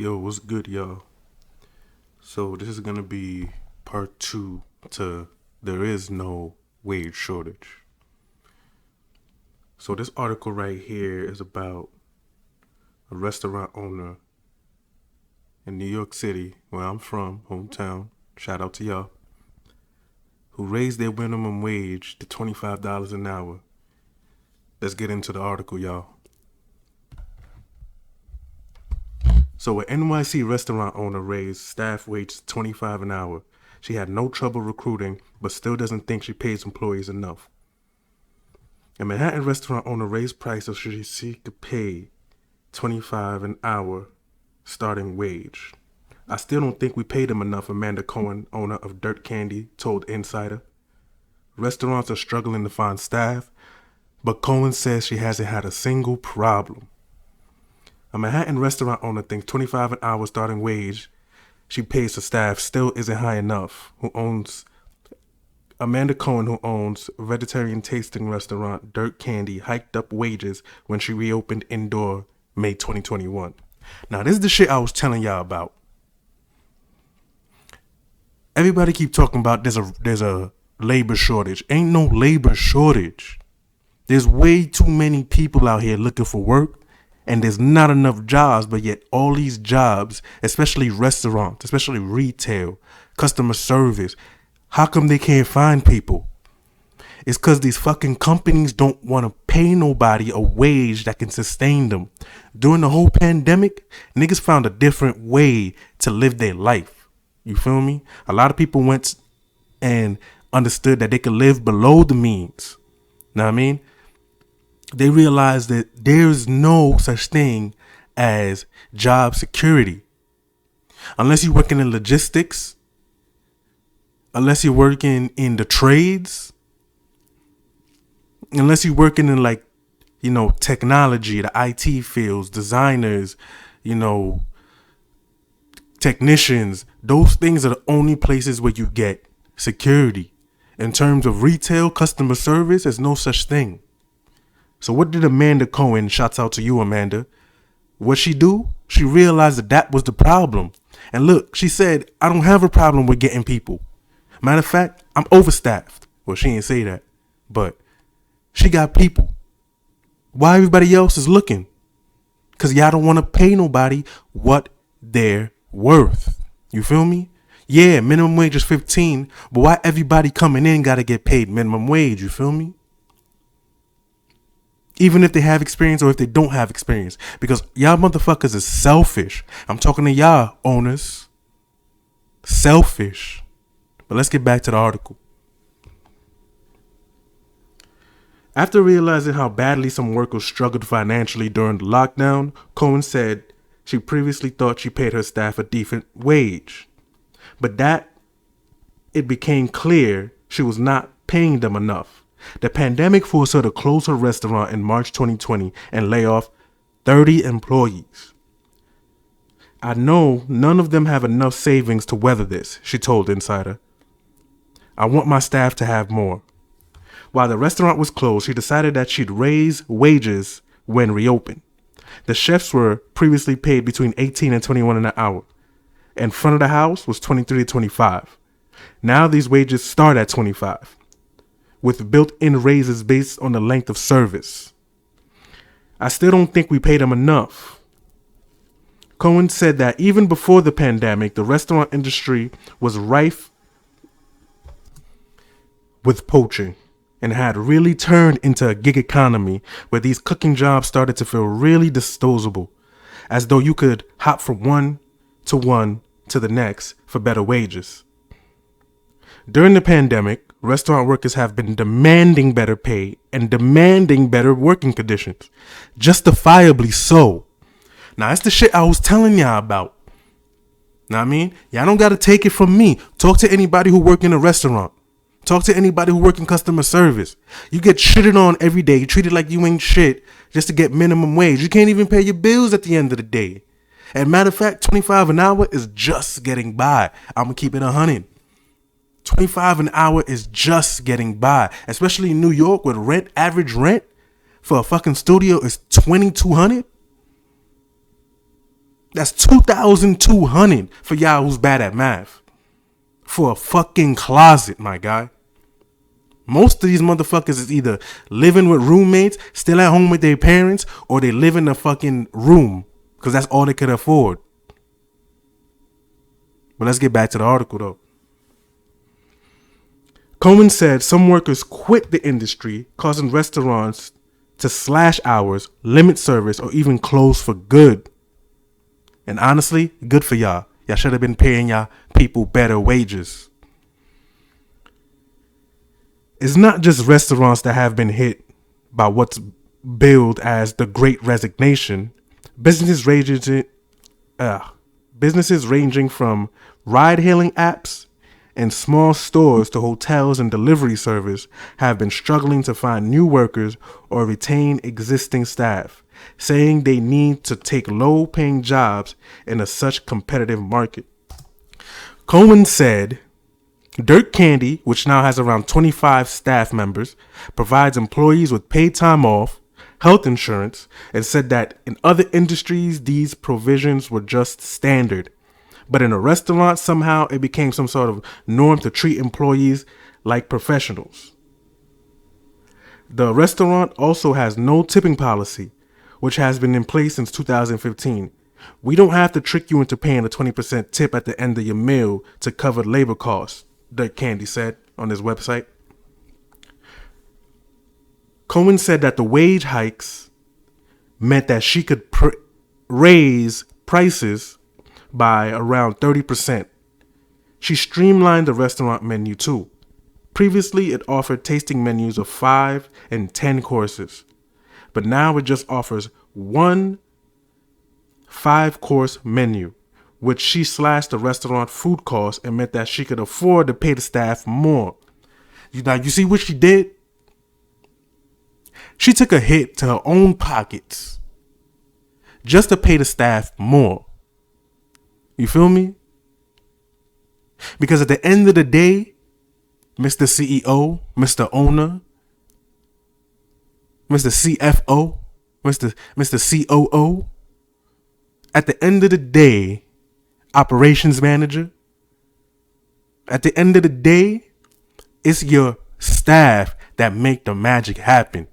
Yo, what's good, y'all? So this is gonna be part two to there is no wage shortage. So this article right here is about a restaurant owner in New York City, where I'm from, hometown. Shout out to y'all, who raised their minimum wage to $25 an hour. Let's get into the article, y'all. So, an NYC restaurant owner raised staff wage to $25 an hour. She had no trouble recruiting, but still doesn't think she pays employees enough. A Manhattan restaurant owner raised prices so she seek to pay $25 an hour starting wage. I still don't think we paid him enough, Amanda Cohen, owner of Dirt Candy, told Insider. Restaurants are struggling to find staff, but Cohen says she hasn't had a single problem. A Manhattan restaurant owner thinks $25 an hour starting wage she pays her staff still isn't high enough. Amanda Cohen, who owns vegetarian tasting restaurant Dirt Candy, hiked up wages when she reopened indoor May 2021. Now, this is the shit I was telling y'all about. Everybody keep talking about there's a labor shortage. Ain't no labor shortage. There's way too many people out here looking for work, and there's not enough jobs, but yet all these jobs, especially restaurants, especially retail, customer service, how come they can't find people? It's because these fucking companies don't want to pay nobody a wage that can sustain them. During the whole pandemic, niggas found a different way to live their life. You feel me? A lot of people went and understood that they could live below the means. Know what I mean? They realized that there's no such thing as job security. Unless you're working in logistics, unless you're working in the trades, unless you're working in technology, the IT fields, designers, technicians, those things are the only places where you get security. In terms of retail, customer service, there's no such thing. So what did Amanda Cohen, shouts out to you, Amanda, what she do? She realized that was the problem. And look, she said, I don't have a problem with getting people. Matter of fact, I'm overstaffed. Well, she didn't say that, but she got people. Why everybody else is looking? Because y'all don't want to pay nobody what they're worth. You feel me? Yeah, minimum wage is 15, but why everybody coming in got to get paid minimum wage? You feel me? Even if they have experience or if they don't have experience. Because y'all motherfuckers is selfish. I'm talking to y'all owners. Selfish. But let's get back to the article. After realizing how badly some workers struggled financially during the lockdown, Cohen said she previously thought she paid her staff a decent wage. But that it became clear she was not paying them enough. The pandemic forced her to close her restaurant in March 2020 and lay off 30 employees. I know none of them have enough savings to weather this, she told Insider. I want my staff to have more. While the restaurant was closed, she decided that she'd raise wages when reopened. The chefs were previously paid between $18 and $21 an hour. And front of the house was $23 to $25. Now these wages start at $25. With built-in raises based on the length of service. I still don't think we paid them enough. Cohen said that even before the pandemic, the restaurant industry was rife with poaching and had really turned into a gig economy where these cooking jobs started to feel really disposable, as though you could hop from one to the next for better wages. During the pandemic, restaurant workers have been demanding better pay and demanding better working conditions. Justifiably so. Now, that's the shit I was telling y'all about. Know what I mean? Y'all don't got to take it from me. Talk to anybody who work in a restaurant. Talk to anybody who work in customer service. You get shitted on every day. You treated like you ain't shit just to get minimum wage. You can't even pay your bills at the end of the day. And matter of fact, $25 an hour is just getting by. I'm going to keep it 100. $25 an hour is just getting by, especially in New York with average rent for a fucking studio is $2,200. That's 2,200 for y'all who's bad at math. For a fucking closet, my guy. Most of these motherfuckers is either living with roommates, still at home with their parents, or they live in a fucking room because that's all they could afford. But let's get back to the article though. Cohen said some workers quit the industry, causing restaurants to slash hours, limit service, or even close for good. And honestly, good for y'all. Y'all should have been paying y'all people better wages. It's not just restaurants that have been hit by what's billed as the Great Resignation. Businesses ranging from ride-hailing apps and small stores to hotels and delivery service have been struggling to find new workers or retain existing staff, saying they need to take low-paying jobs in a such competitive market. Cohen said, Dirt Candy, which now has around 25 staff members, provides employees with paid time off, health insurance, and said that in other industries, these provisions were just standard. But in a restaurant, somehow it became some sort of norm to treat employees like professionals. The restaurant also has no tipping policy, which has been in place since 2015. We don't have to trick you into paying a 20% tip at the end of your meal to cover labor costs, Dirt Candy said on his website. Cohen said that the wage hikes meant that she could raise prices by around 30%. She streamlined the restaurant menu too. Previously, it offered tasting menus of 5 and 10 courses, but now it just offers one 5-course menu, which she slashed the restaurant food costs and meant that she could afford to pay the staff more. You see what she did? She took a hit to her own pockets just to pay the staff more. You feel me? Because at the end of the day, Mr. CEO, Mr. Owner, Mr. CFO, Mr. COO, at the end of the day, operations manager, at the end of the day, it's your staff that make the magic happen.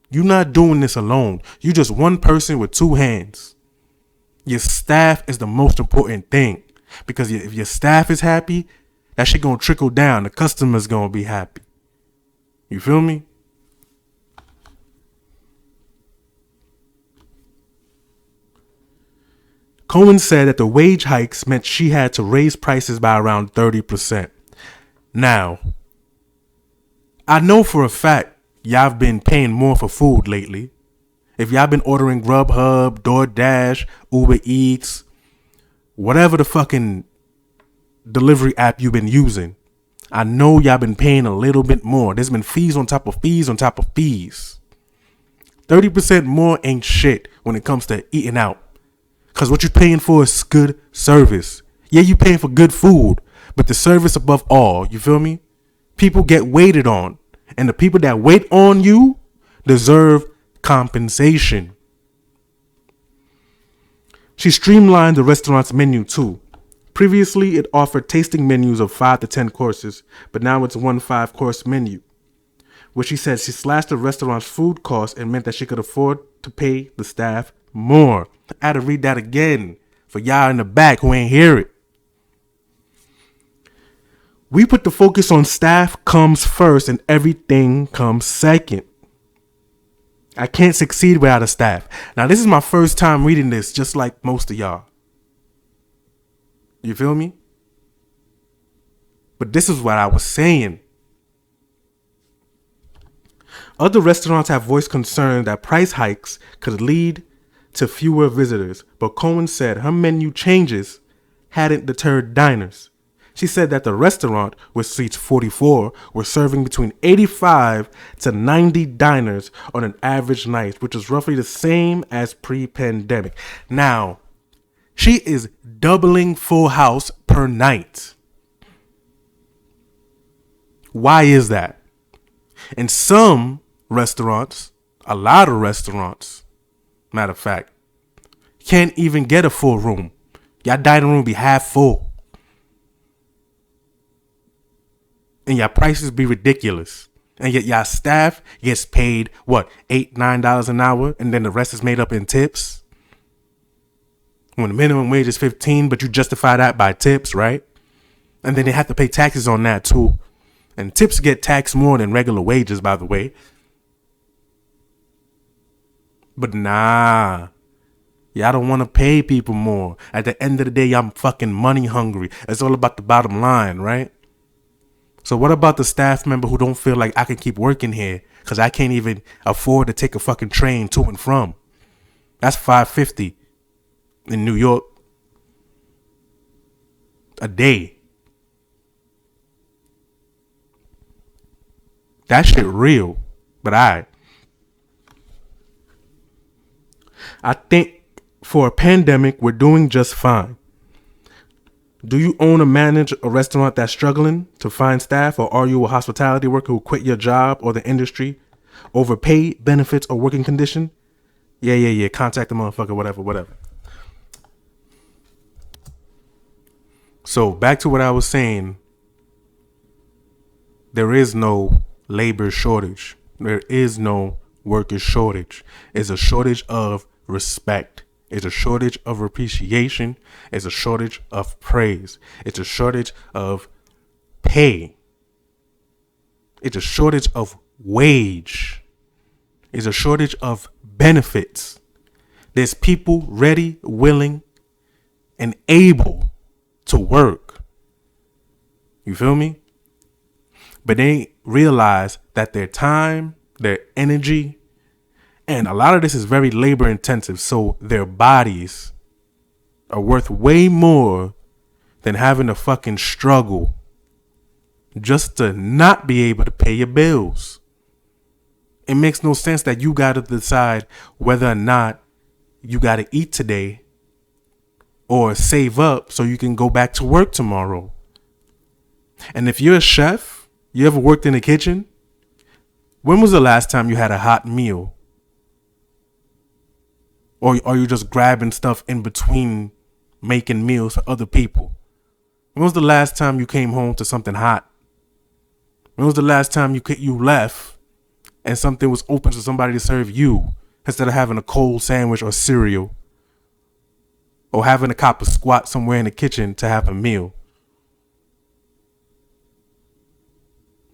You're not doing this alone. You're just one person with two hands. Your staff is the most important thing, because if your staff is happy, that shit gonna trickle down. The customer's gonna be happy. You feel me? Cohen said that the wage hikes meant she had to raise prices by around 30%. Now, I know for a fact y'all been paying more for food lately. If y'all been ordering Grubhub, DoorDash, Uber Eats, whatever the fucking delivery app you've been using, I know y'all been paying a little bit more. There's been fees on top of fees on top of fees. 30% more ain't shit when it comes to eating out. Because what you're paying for is good service. Yeah, you're paying for good food, but the service above all, you feel me? People get waited on. And the people that wait on you deserve compensation. She streamlined the restaurant's menu too. Previously, it offered tasting menus of 5 to 10 courses, but now it's one 5-course menu, which she said she slashed the restaurant's food costs and meant that she could afford to pay the staff more. I had to read that again for y'all in the back who ain't hear it. We put the focus on staff comes first and everything comes second. I can't succeed without a staff. Now, this is my first time reading this, just like most of y'all. You feel me? But this is what I was saying. Other restaurants have voiced concern that price hikes could lead to fewer visitors, but Cohen said her menu changes hadn't deterred diners. She said that the restaurant, which seats 44, were serving between 85 to 90 diners on an average night, which is roughly the same as pre-pandemic. Now, she is doubling Full House per night. Why is that? In some restaurants, a lot of restaurants, matter of fact, can't even get a full room. Y'all dining room be half full. And y'all prices be ridiculous. And yet y'all staff gets paid, what, $8, $9 an hour? And then the rest is made up in tips? When the minimum wage is 15, but you justify that by tips, right? And then they have to pay taxes on that too. And tips get taxed more than regular wages, by the way. But nah, y'all don't want to pay people more. At the end of the day, y'all fucking money hungry. It's all about the bottom line, right? So what about the staff member who don't feel like I can keep working here because I can't even afford to take a fucking train to and from? That's $5.50 in New York a day. That shit real, but I think for a pandemic, we're doing just fine. Do you own or manage a restaurant that's struggling to find staff, or are you a hospitality worker who quit your job or the industry over pay, benefits, or working condition? Yeah. Contact the motherfucker, whatever. So back to what I was saying. There is no labor shortage. There is no worker shortage. It's a shortage of respect. It's a shortage of appreciation. It's a shortage of praise. It's a shortage of pay. It's a shortage of wage. It's a shortage of benefits. There's people ready, willing, and able to work. You feel me? But they realize that their time, their energy, and a lot of this is very labor intensive. So their bodies are worth way more than having to fucking struggle just to not be able to pay your bills. It makes no sense that you got to decide whether or not you got to eat today or save up so you can go back to work tomorrow. And if you're a chef, you ever worked in a kitchen? When was the last time you had a hot meal? Or are you just grabbing stuff in between making meals for other people? When was the last time you came home to something hot? When was the last time you left and something was open for somebody to serve you instead of having a cold sandwich or cereal? Or having a cop of squat somewhere in the kitchen to have a meal?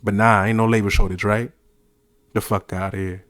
But nah, ain't no labor shortage, right? The fuck out of here.